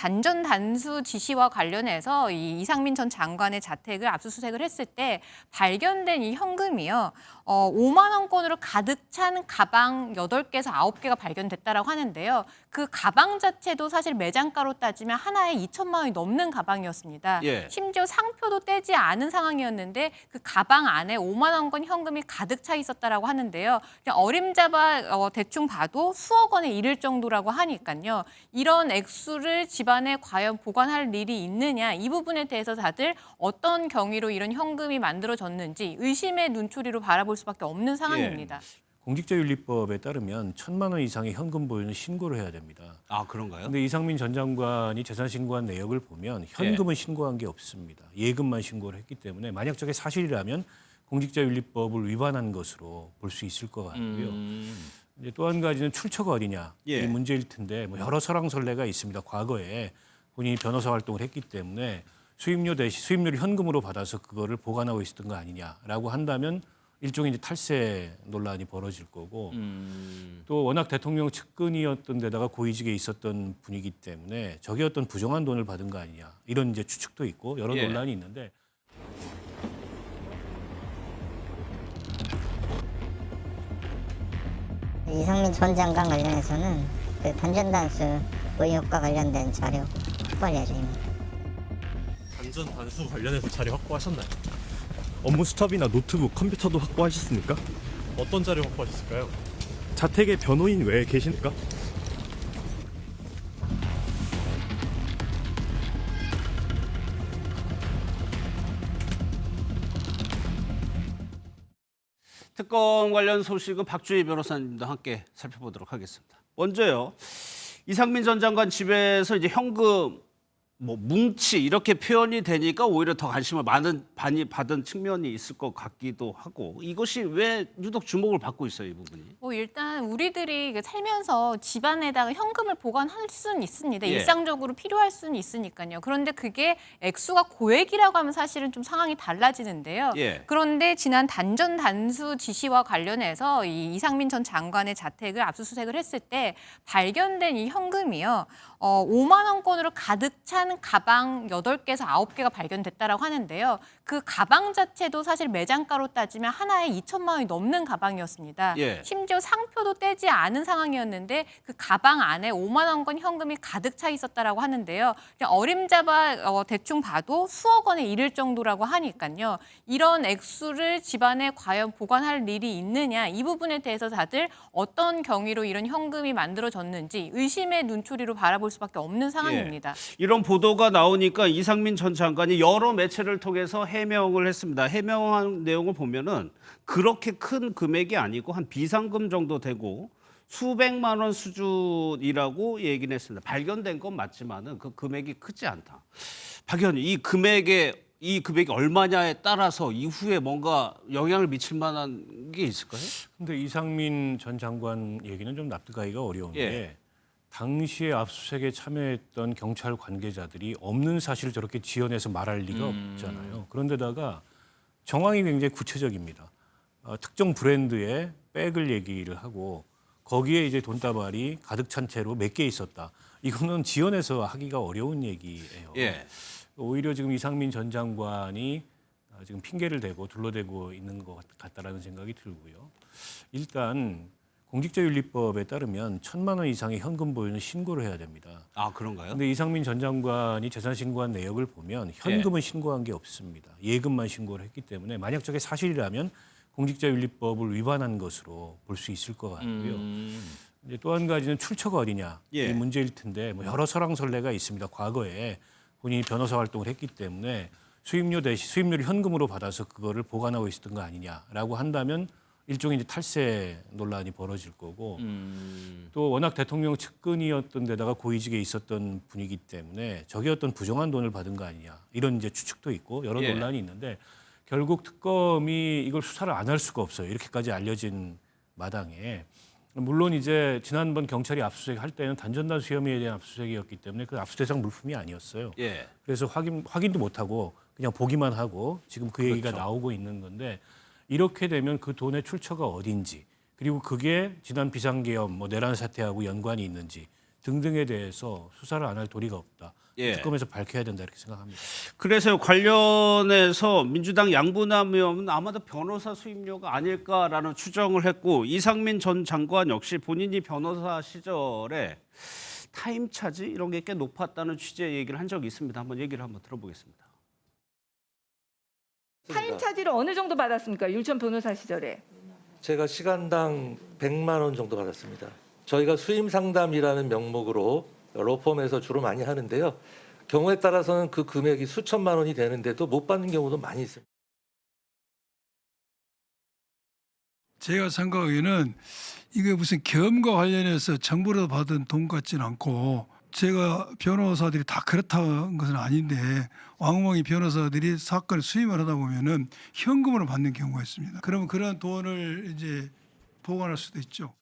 단전 단수 지시와 관련해서 이 이상민 전 장관의 자택을 압수수색을 했을 때 발견된 이 현금이요. 5만 원권으로 가득 찬 가방 8개에서 9개가 발견됐다라고 하는데요. 그 가방 자체도 사실 매장가로 따지면 하나에 2천만 원이 넘는 가방이었습니다. 예. 심지어 상표도 떼지 않은 상황이었는데 그 가방 안에 5만 원권 현금이 가득 차 있었다라고 하는데요. 그냥 어림잡아 대충 봐도 수억 원에 이를 정도라고 하니까요. 이런 액수를 집안에 과연 보관할 일이 있느냐 이 부분에 대해서 다들 어떤 경위로 이런 현금이 만들어졌는지 의심의 눈초리로 바라볼 수밖에 없는 상황입니다. 공직자윤리법에 따르면 1,000만 원 이상의 현금 보유는 신고를 해야 됩니다. 아, 그런가요? 그런데 이상민 전 장관이 재산 신고한 내역을 보면 현금은 신고한 게 없습니다. 예금만 신고를 했기 때문에 만약 저게 사실이라면 공직자윤리법을 위반한 것으로 볼 수 있을 것 같고요. 이제 또 한 가지는 출처가 어디냐 예. 이 문제일 텐데 뭐 여러 설왕설래가 있습니다. 과거에 본인이 변호사 활동을 했기 때문에 수임료 대신 수임료를 현금으로 받아서 그거를 보관하고 있었던 거 아니냐라고 한다면 일종의 이제 탈세 논란이 벌어질 거고 또 워낙 대통령 측근이었던 데다가 고위직에 있었던 분이기 때문에 저게 어떤 부정한 돈을 받은 거 아니냐 이런 이제 추측도 있고 여러 예. 논란이 있는데. 이상민 전 장관 관련해서는 그 단전단수 의혹과 관련된 자료 확보할 예정입니다. 단전 단수 관련해서 자료 확보하셨나요? 업무 수첩이나 노트북, 컴퓨터도 확보하셨습니까? 어떤 자료 확보하셨을까요? 자택에 변호인 외에 계십니까? 특검 관련 소식은 박주희 변호사님과 함께 살펴보도록 하겠습니다. 먼저요. 이상민 전 장관 집에서 이제 현금 뭐 뭉치 이렇게 표현이 되니까 오히려 더 관심을 많이 받은 측면이 있을 것 같기도 하고 이것이 왜 유독 주목을 받고 있어요, 이 부분이? 일단 우리들이 살면서 집안에다가 현금을 보관할 수는 있습니다. 예. 일상적으로 필요할 수는 있으니까요. 그런데 그게 액수가 고액이라고 하면 사실은 좀 상황이 달라지는데요. 예. 그런데 지난 단전 단수 지시와 관련해서 이 이상민 전 장관의 자택을 압수수색을 했을 때 발견된 이 현금이요. 5만 원권으로 가득 찬 가방 8개에서 9개가 발견됐다라고 하는데요. 그 가방 자체도 사실 매장가로 따지면 하나에 2천만 원이 넘는 가방이었습니다. 예. 심지어 상표도 떼지 않은 상황이었는데 그 가방 안에 5만 원권 현금이 가득 차 있었다라고 하는데요. 그냥 어림잡아 대충 봐도 수억 원에 이를 정도라고 하니까요. 이런 액수를 집안에 과연 보관할 일이 있느냐 이 부분에 대해서 다들 어떤 경위로 이런 현금이 만들어졌는지 의심의 눈초리로 바라볼 수밖에 없는 상황입니다. 예. 이런 보도가 나오니까 이상민 전 장관이 여러 매체를 통해서 해명을 했습니다. 해명한 내용을 보면은 그렇게 큰 금액이 아니고 한 비상금 정도 되고 수백만 원 수준이라고 얘기는 했습니다. 발견된 건 맞지만은 그 금액이 크지 않다. 박 의원님, 이 금액이 얼마냐에 따라서 이후에 뭔가 영향을 미칠 만한 게 있을까요? 근데 이상민 전 장관 얘기는 좀 납득하기가 어려운 예. 게 당시에 압수수색에 참여했던 경찰 관계자들이 없는 사실을 저렇게 지어내서 말할 리가 없잖아요. 그런데다가 정황이 굉장히 구체적입니다. 특정 브랜드의 백을 얘기를 하고 거기에 이제 돈다발이 가득 찬 채로 몇 개 있었다. 이거는 지어내서 하기가 어려운 얘기예요. 예. 오히려 지금 이상민 전 장관이 지금 핑계를 대고 둘러대고 있는 것 같다라는 생각이 들고요. 일단 공직자윤리법에 따르면 1,000만 원 이상의 현금 보유는 신고를 해야 됩니다. 아, 그런가요? 그런데 이상민 전 장관이 재산 신고한 내역을 보면 현금은 신고한 게 없습니다. 예금만 신고를 했기 때문에 만약 저게 사실이라면 공직자윤리법을 위반한 것으로 볼 수 있을 것 같고요. 이제 또 한 가지는 출처가 어디냐 예. 이 문제일 텐데 뭐 여러 설왕설래가 있습니다. 과거에 본인이 변호사 활동을 했기 때문에 수임료 대신 수임료를 현금으로 받아서 그거를 보관하고 있었던 거 아니냐라고 한다면 일종의 이제 탈세 논란이 벌어질 거고 또 워낙 대통령 측근이었던 데다가 고위직에 있었던 분이기 때문에 저게 어떤 부정한 돈을 받은 거 아니냐 이런 이제 추측도 있고 여러 예. 논란이 있는데 결국 특검이 이걸 수사를 안 할 수가 없어요. 이렇게까지 알려진 마당에 물론 이제 지난번 경찰이 압수수색 할 때는 단전단수 혐의에 대한 압수수색이었기 때문에 그 압수 대상 물품이 아니었어요. 예. 그래서 확인도 못 하고 그냥 보기만 하고 지금 그 얘기가 그렇죠. 나오고 있는 건데 이렇게 되면 그 돈의 출처가 어딘지 그리고 그게 지난 비상계엄 내란 사태하고 연관이 있는지 등등에 대해서 수사를 안 할 도리가 없다. 예. 특검에서 밝혀야 된다 이렇게 생각합니다. 그래서 관련해서 민주당 양분남 의원은 아마도 변호사 수임료가 아닐까라는 추정을 했고 이상민 전 장관 역시 본인이 변호사 시절에 타임 차지 이런 게 꽤 높았다는 취지의 얘기를 한 적이 있습니다. 얘기를 한번 들어보겠습니다. 타임 차지를 어느 정도 받았습니까? 율전 변호사 시절에. 제가 시간당 100만 원 정도 받았습니다. 저희가 수임 상담이라는 명목으로 로펌에서 주로 많이 하는데요. 경우에 따라서는 그 금액이 수천만 원이 되는데도 못 받는 경우도 많이 있습니다. 제가 생각하기에는 이게 무슨 계엄과 관련해서 정부로 받은 돈 같지는 않고 제가 변호사들이 다 그렇다는 것은 아닌데 왕멍이 변호사들이 사건을 수임을 하다 보면은 현금으로 받는 경우가 있습니다. 그러면 그런 돈을 이제 보관할 수도 있죠.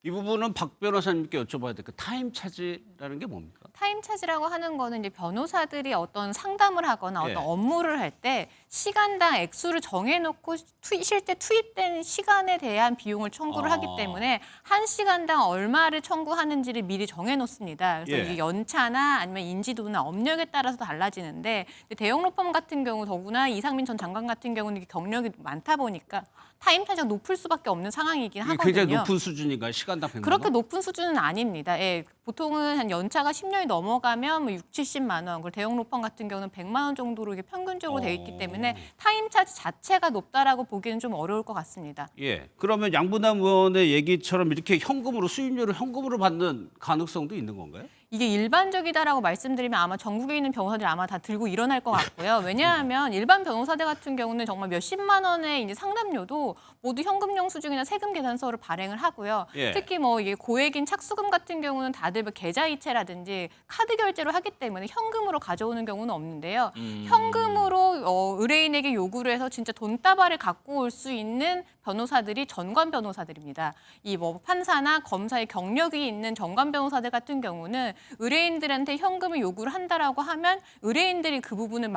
이 부분은 박 변호사님께 여쭤봐야 될 그 타임 차지라는 게 뭡니까? 타임 차지라고 하는 거는 이제 변호사들이 어떤 상담을 하거나 어떤 예. 업무를 할 때 시간당 액수를 정해놓고 실제 투입된 시간에 대한 비용을 청구를 하기 때문에 한 시간당 얼마를 청구하는지를 미리 정해놓습니다. 그래서 예. 이게 연차나 아니면 인지도나 업력에 따라서 달라지는데 대형 로펌 같은 경우 더구나 이상민 전 장관 같은 경우는 경력이 많다 보니까 타임 차지가 높을 수밖에 없는 상황이긴 이게 하거든요. 굉장히 높은 수준인가요? 시간당 100만 그렇게 원? 높은 수준은 아닙니다. 예, 보통은 한 연차가 10년이 넘어가면 뭐 6, 70만 원, 그리고 대형 로펌 같은 경우는 100만 원 정도로 이게 평균적으로 돼 있기 때문에 타임 차지 자체가 높다라고 보기는 좀 어려울 것 같습니다. 예. 그러면 양분남 의원의 얘기처럼 이렇게 현금으로 수임료를 현금으로 받는 가능성도 있는 건가요? 이게 일반적이다라고 말씀드리면 아마 전국에 있는 변호사들이 아마 다 들고 일어날 것 같고요. 왜냐하면 일반 변호사들 같은 경우는 정말 몇십만 원의 이제 상담료도 모두 현금 영수증이나 세금 계산서를 발행을 하고요. 예. 특히 뭐 이게 고액인 착수금 같은 경우는 다들 뭐 계좌이체라든지 카드 결제로 하기 때문에 현금으로 가져오는 경우는 없는데요. 현금으로 의뢰인에게 요구를 해서 진짜 돈다발을 갖고 올 수 있는 변호사들이 전관 변호사들입니다. 이 뭐 판사나 검사의 경력이 있는 전관 변호사들 같은 경우는 의뢰인들한테 현금을 요구를 한다라고 하면 의뢰인들이 그 부분을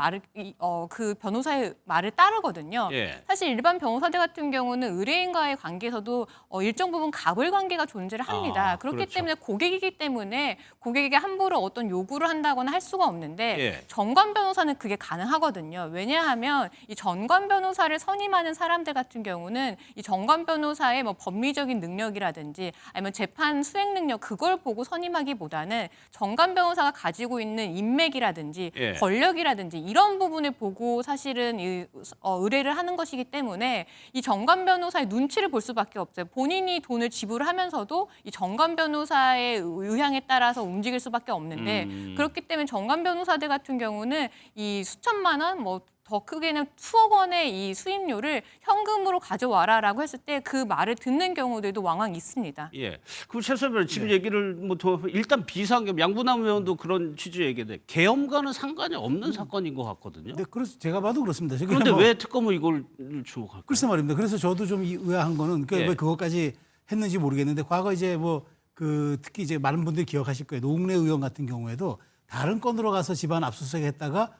그 변호사의 말을 따르거든요. 예. 사실 일반 변호사들 같은 경우는 의뢰인과의 관계에서도 일정 부분 갑을 관계가 존재를 합니다. 그렇기 그렇죠. 때문에 고객이기 때문에 고객에게 함부로 어떤 요구를 한다거나 할 수가 없는데 예. 전관 변호사는 그게 가능하거든요. 왜냐하면 이 전관 변호사를 선임하는 사람들 같은 경우는 이 전관 변호사의 뭐 법리적인 능력이라든지 아니면 재판 수행 능력 그걸 보고 선임하기보다는 전관 변호사가 가지고 있는 인맥이라든지 예. 권력이라든지 이런 부분을 보고 사실은 의뢰를 하는 것이기 때문에 이 전관 변호사의 눈치를 볼 수밖에 없어요. 본인이 돈을 지불하면서도 이 전관 변호사의 의향에 따라서 움직일 수밖에 없는데 그렇기 때문에 전관 변호사들 같은 경우는 이 수천만 원, 뭐 더 크게는 수억 원의 이 수임료를 현금으로 가져와라라고 했을 때 그 말을 듣는 경우들도 왕왕 있습니다. 예. 그럼 최선배 지금 얘기를 일단 비상계엄 양분남 의원도 그런 취지 얘기인데 계엄과는 상관이 없는 사건인 것 같거든요. 네, 그래서 제가 봐도 그렇습니다. 그런데 왜 특검은 이걸 주목할까요? 글쎄 말입니다. 그래서 저도 좀 의아한 거는 예. 왜 그것까지 했는지 모르겠는데 과거 이제 특히 이제 많은 분들이 기억하실 거예요. 노웅래 의원 같은 경우에도 다른 건으로 가서 집안 압수수색했다가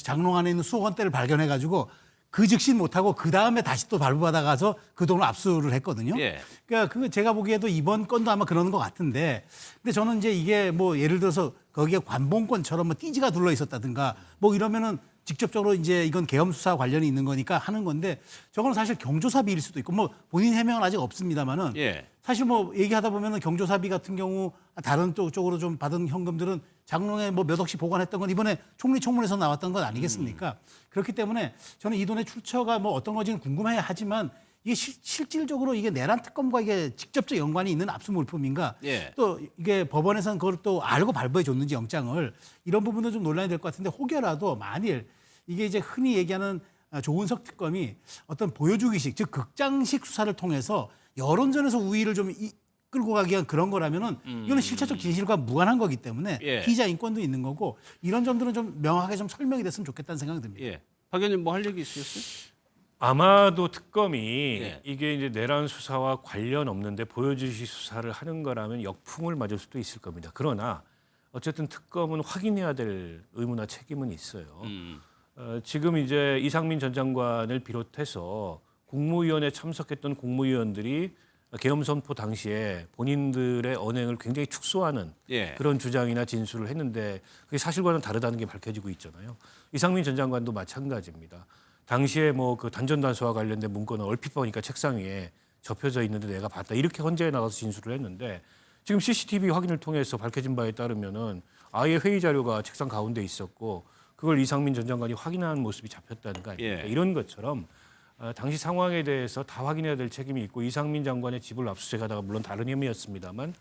장롱 안에 있는 수억 원대를 발견해가지고 그 즉시 못하고 그 다음에 다시 또 발부받아가서 그 돈을 압수를 했거든요. 예. 그러니까 그 제가 보기에도 이번 건도 아마 그러는 것 같은데, 근데 저는 이제 이게 뭐 예를 들어서 거기에 관봉권처럼 뭐 띠지가 둘러 있었다든가 뭐 이러면은 직접적으로 이제 이건 계엄 수사 관련이 있는 거니까 하는 건데 저거는 사실 경조사비일 수도 있고 뭐 본인 해명은 아직 없습니다만은 예. 사실 뭐 얘기하다 보면은 경조사비 같은 경우 다른 쪽으로 좀 받은 현금들은 장롱에 뭐 몇 억씩 보관했던 건 이번에 총리 청문회에서 나왔던 건 아니겠습니까? 그렇기 때문에 저는 이 돈의 출처가 뭐 어떤 건지는 궁금해야 하지만 이게 실질적으로 이게 내란 특검과 이게 직접적 연관이 있는 압수 물품인가? 예. 또 이게 법원에서는 그걸 또 알고 발부해 줬는지 영장을 이런 부분도 좀 논란이 될 것 같은데 혹여라도 만일 이게 이제 흔히 얘기하는 조은석 특검이 어떤 보여주기식 즉 극장식 수사를 통해서 여론전에서 우위를 좀 끌고 가기 위한 그런 거라면은 이거는 실체적 진실과 무관한 거기 때문에 예. 피의자 인권도 있는 거고 이런 점들은 좀 명확하게 좀 설명이 됐으면 좋겠다는 생각이 듭니다. 예. 박 의원님 뭐 할 얘기 있으셨어요? 아마도 특검이 예. 이게 이제 내란 수사와 관련 없는데 보여주시 수사를 하는 거라면 역풍을 맞을 수도 있을 겁니다. 그러나 어쨌든 특검은 확인해야 될 의무나 책임은 있어요. 지금 이제 이상민 전 장관을 비롯해서 국무위원회 참석했던 국무위원들이 계엄 선포 당시에 본인들의 언행을 굉장히 축소하는 예. 그런 주장이나 진술을 했는데 그게 사실과는 다르다는 게 밝혀지고 있잖아요. 이상민 전 장관도 마찬가지입니다. 당시에 뭐 그 단전 단수와 관련된 문건은 얼핏 보니까 책상 위에 접혀져 있는데 내가 봤다 이렇게 헌재에 나가서 진술을 했는데 지금 CCTV 확인을 통해서 밝혀진 바에 따르면은 아예 회의 자료가 책상 가운데 있었고 그걸 이상민 전 장관이 확인하는 모습이 잡혔다는 거 아닙니까? 예. 이런 것처럼 당시 상황에 대해서 다 확인해야 될 책임이 있고 이상민 장관의 집을 압수수색하다가 물론 다른 혐의였습니다만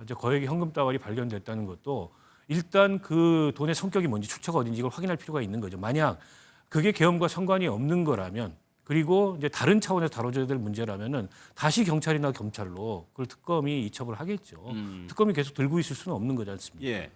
이제 거액의 현금 다발이 발견됐다는 것도 일단 그 돈의 성격이 뭔지 출처가 어딘지 이걸 확인할 필요가 있는 거죠. 만약 그게 계엄과 상관이 없는 거라면 그리고 이제 다른 차원에서 다뤄져야 될 문제라면은 다시 경찰이나 검찰로 그걸 특검이 이첩을 하겠죠. 특검이 계속 들고 있을 수는 없는 거지 않습니까? 예.